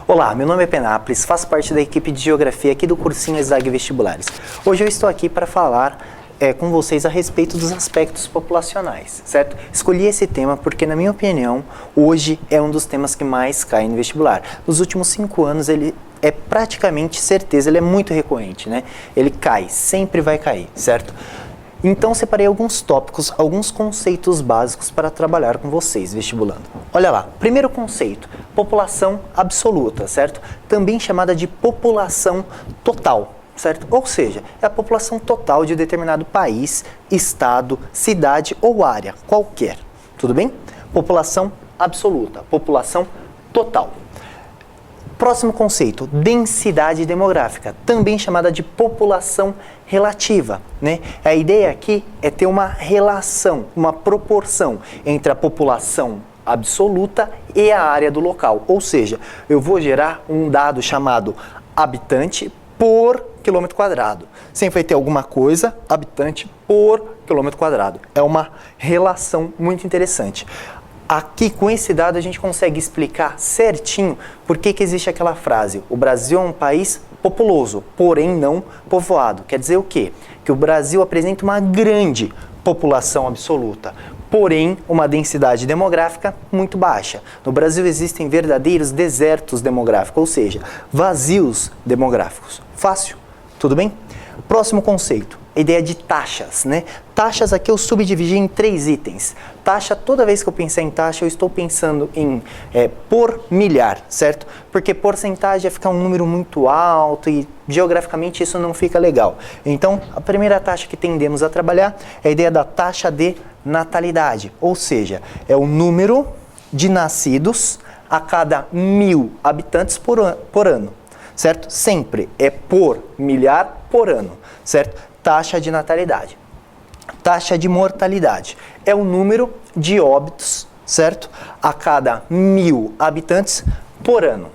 Olá, meu nome é Penápolis, faço parte da equipe de Geografia aqui do cursinho ESAG Vestibulares. Hoje eu estou aqui para falar com vocês a respeito dos aspectos populacionais, certo? Escolhi esse tema porque, na minha opinião, hoje é um dos temas que mais cai no vestibular. Nos últimos 5 anos ele é praticamente certeza, ele é muito recorrente, né? Ele cai, sempre vai cair, certo? Então, separei alguns tópicos, alguns conceitos básicos para trabalhar com vocês, vestibulando. Olha lá, primeiro conceito, população absoluta, certo? Também chamada de população total, certo? Ou seja, é a população total de determinado país, estado, cidade ou área, qualquer, tudo bem? População absoluta, população total. Próximo conceito, densidade demográfica, também chamada de população relativa, né? A ideia aqui é ter uma relação, uma proporção entre a população absoluta e a área do local. Ou seja, eu vou gerar um dado chamado habitante por quilômetro quadrado. Sempre vai ter alguma coisa, habitante por quilômetro quadrado. É uma relação muito interessante. Aqui, com esse dado, a gente consegue explicar certinho por que existe aquela frase: o Brasil é um país populoso, porém não povoado. Quer dizer o quê? Que o Brasil apresenta uma grande população absoluta, porém uma densidade demográfica muito baixa. No Brasil existem verdadeiros desertos demográficos, ou seja, vazios demográficos. Fácil? Tudo bem? Próximo conceito, a ideia de taxas, né? Taxas aqui eu subdividi em 3 itens. Taxa, toda vez que eu pensar em taxa, eu estou pensando em por milhar, certo? Porque porcentagem é ficar um número muito alto e geograficamente isso não fica legal. Então, a primeira taxa que tendemos a trabalhar é a ideia da taxa de natalidade, ou seja, é o número de nascidos a cada 1000 habitantes por ano, certo? Sempre é por milhar por ano, certo? Taxa de natalidade. Taxa de mortalidade é o número de óbitos, certo? A cada 1000 habitantes por ano.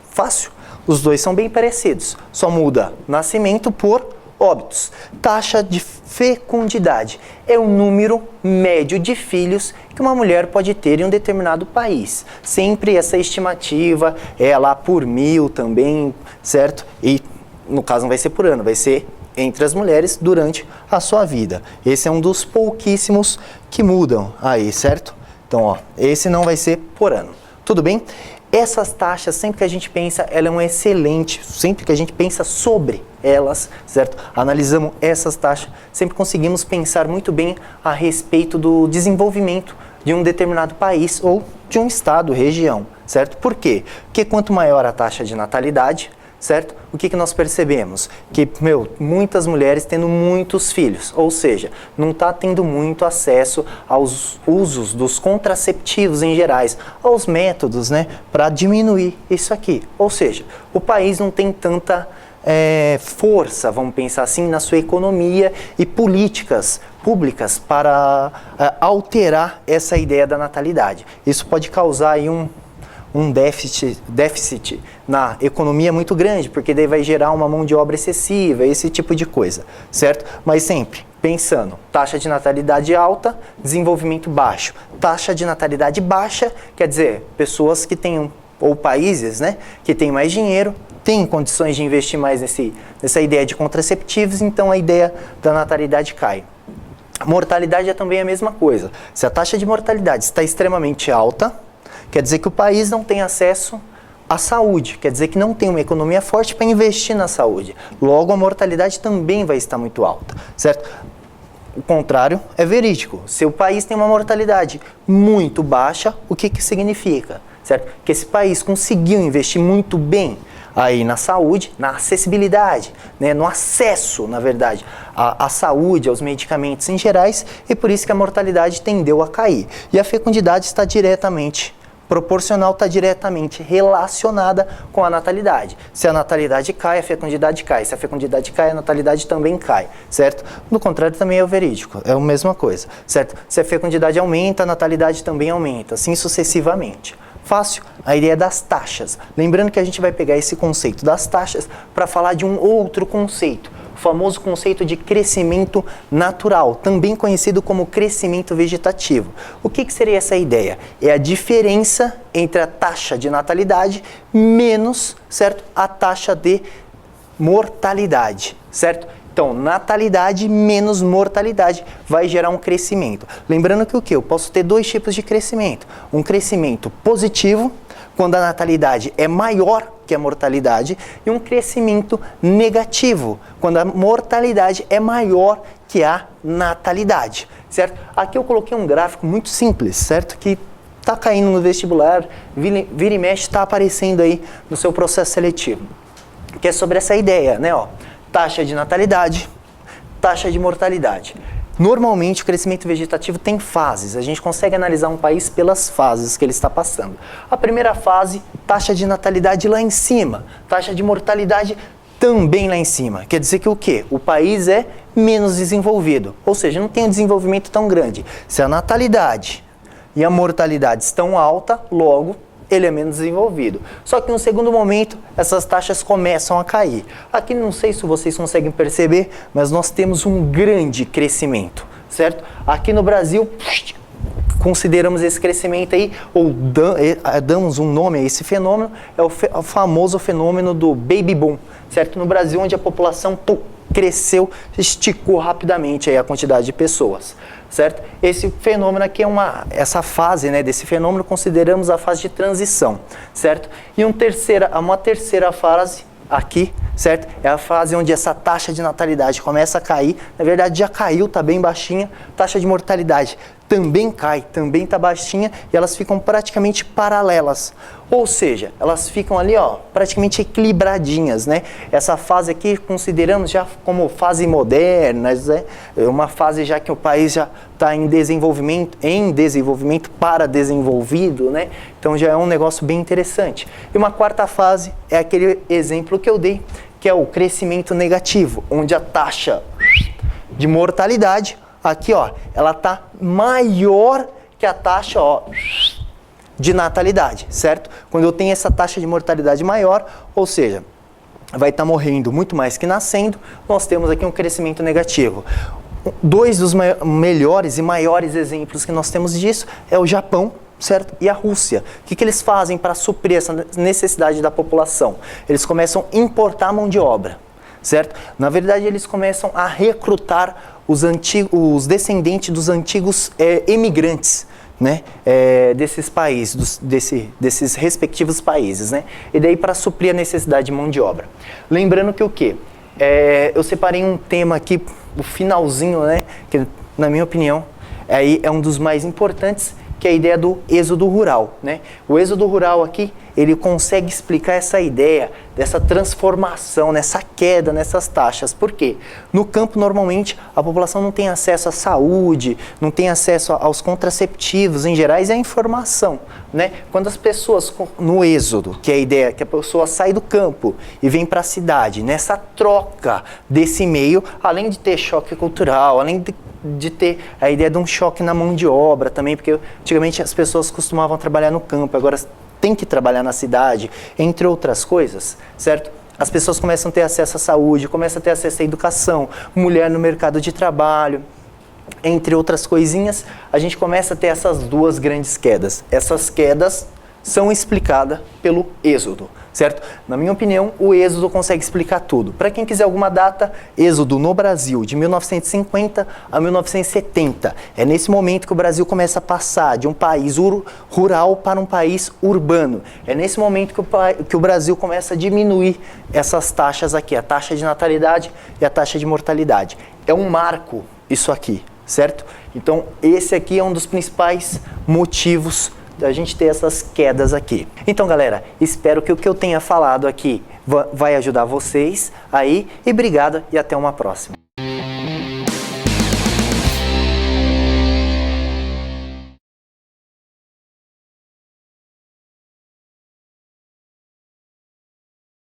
Fácil? Os dois são bem parecidos, só muda nascimento por óbitos. Taxa de fecundidade é o número médio de filhos que uma mulher pode ter em um determinado país. Sempre essa estimativa é lá por 1000 também, certo? E no caso não vai ser por ano, vai ser entre as mulheres durante a sua vida. Esse é um dos pouquíssimos que mudam aí, certo? Então, ó, esse não vai ser por ano. Tudo bem? Essas taxas, sempre que a gente pensa, ela é um excelente, sempre que a gente pensa sobre elas, certo? Analisamos essas taxas, sempre conseguimos pensar muito bem a respeito do desenvolvimento de um determinado país ou de um estado, região, certo? Por quê? Porque quanto maior a taxa de natalidade, certo? O que nós percebemos? Que, muitas mulheres tendo muitos filhos, ou seja, não está tendo muito acesso aos usos dos contraceptivos em gerais, aos métodos, né, para diminuir isso aqui. Ou seja, o país não tem tanta força, vamos pensar assim, na sua economia e políticas públicas para alterar essa ideia da natalidade. Isso pode causar aí um déficit na economia muito grande, porque daí vai gerar uma mão de obra excessiva, esse tipo de coisa, certo? Mas sempre pensando, taxa de natalidade alta, desenvolvimento baixo. Taxa de natalidade baixa, quer dizer, pessoas que tenham, ou países, né, que têm mais dinheiro, têm condições de investir mais nessa ideia de contraceptivos, então a ideia da natalidade cai. Mortalidade é também a mesma coisa. Se a taxa de mortalidade está extremamente alta, quer dizer que o país não tem acesso à saúde, quer dizer que não tem uma economia forte para investir na saúde. Logo, a mortalidade também vai estar muito alta, certo? O contrário é verídico. Se o país tem uma mortalidade muito baixa, o que significa? Certo? Que esse país conseguiu investir muito bem aí na saúde, na acessibilidade, né, no acesso, na verdade, à saúde, aos medicamentos em gerais, e por isso que a mortalidade tendeu a cair. E a fecundidade está diretamente proporcional, está diretamente relacionada com a natalidade. Se a natalidade cai, a fecundidade cai. Se a fecundidade cai, a natalidade também cai, certo? No contrário, também é o verídico, é a mesma coisa, certo? Se a fecundidade aumenta, a natalidade também aumenta, assim sucessivamente. Fácil? A ideia das taxas. Lembrando que a gente vai pegar esse conceito das taxas para falar de um outro conceito. o famoso conceito de crescimento natural, também conhecido como crescimento vegetativo. O que seria essa ideia? É a diferença entre a taxa de natalidade menos, certo, a taxa de mortalidade, certo? Então, natalidade menos mortalidade vai gerar um crescimento. Lembrando que o quê? Eu posso ter dois tipos de crescimento. Um crescimento positivo, quando a natalidade é maior que a mortalidade, e um crescimento negativo, quando a mortalidade é maior que a natalidade, certo? Aqui eu coloquei um gráfico muito simples, certo? Que está caindo no vestibular, vira e mexe, está aparecendo aí no seu processo seletivo. Que é sobre essa ideia, né? Ó, taxa de natalidade, taxa de mortalidade. Normalmente o crescimento vegetativo tem fases, a gente consegue analisar um país pelas fases que ele está passando. A primeira fase, taxa de natalidade lá em cima, taxa de mortalidade também lá em cima. Quer dizer que o quê? O país é menos desenvolvido, ou seja, não tem um desenvolvimento tão grande. Se a natalidade e a mortalidade estão alta, logo ele é menos desenvolvido. Só que no segundo momento, essas taxas começam a cair. Aqui não sei se vocês conseguem perceber, mas nós temos um grande crescimento, certo? Aqui no Brasil, consideramos esse crescimento aí, ou damos um nome a esse fenômeno, é o famoso fenômeno do baby boom, certo? No Brasil, onde a população cresceu, esticou rapidamente aí a quantidade de pessoas, certo? Esse fenômeno aqui é essa fase, né, desse fenômeno consideramos a fase de transição, certo? E uma terceira fase aqui, certo? É a fase onde essa taxa de natalidade começa a cair, na verdade já caiu, está bem baixinha, taxa de mortalidade também cai, também está baixinha, e elas ficam praticamente paralelas. Ou seja, elas ficam ali, ó, praticamente equilibradinhas, né? Essa fase aqui consideramos já como fase moderna, né? Uma fase já que o país já está em desenvolvimento para desenvolvido, né? Então já é um negócio bem interessante. E uma quarta fase é aquele exemplo que eu dei, que é o crescimento negativo, onde a taxa de mortalidade aqui, ó, ela tá maior que a taxa, ó, de natalidade, certo? Quando eu tenho essa taxa de mortalidade maior, ou seja, vai estar morrendo muito mais que nascendo, nós temos aqui um crescimento negativo. Dois dos melhores e maiores exemplos que nós temos disso é o Japão, certo? E a Rússia. O que eles fazem para suprir essa necessidade da população? Eles começam a importar mão de obra, certo? Na verdade, eles começam a recrutar os descendentes dos antigos emigrantes, né, desses países, desses respectivos países, né, e daí para suprir a necessidade de mão de obra. Lembrando que o quê? Eu separei um tema aqui, o finalzinho, né, que na minha opinião aí é um dos mais importantes, que é a ideia do êxodo rural, né? O êxodo rural aqui, ele consegue explicar essa ideia dessa transformação, nessa queda, nessas taxas. Por quê? No campo, normalmente, a população não tem acesso à saúde, não tem acesso aos contraceptivos em geral e à informação, né? Quando as pessoas, no êxodo, que é a ideia que a pessoa sai do campo e vem para a cidade, nessa troca desse meio, além de ter choque cultural, além de ter a ideia de um choque na mão de obra também, porque antigamente as pessoas costumavam trabalhar no campo, agora tem que trabalhar na cidade, entre outras coisas, certo? As pessoas começam a ter acesso à saúde, começam a ter acesso à educação, mulher no mercado de trabalho, entre outras coisinhas, a gente começa a ter essas duas grandes quedas. Essas quedas são explicadas pelo êxodo, certo? Na minha opinião, o êxodo consegue explicar tudo. Para quem quiser alguma data, êxodo no Brasil, de 1950 a 1970. É nesse momento que o Brasil começa a passar de um país rural para um país urbano. É nesse momento que o Brasil começa a diminuir essas taxas aqui, a taxa de natalidade e a taxa de mortalidade. É um marco isso aqui, certo? Então, esse aqui é um dos principais motivos da gente ter essas quedas aqui. Então, galera, espero que o que eu tenha falado aqui vai ajudar vocês aí, e obrigado e até uma próxima.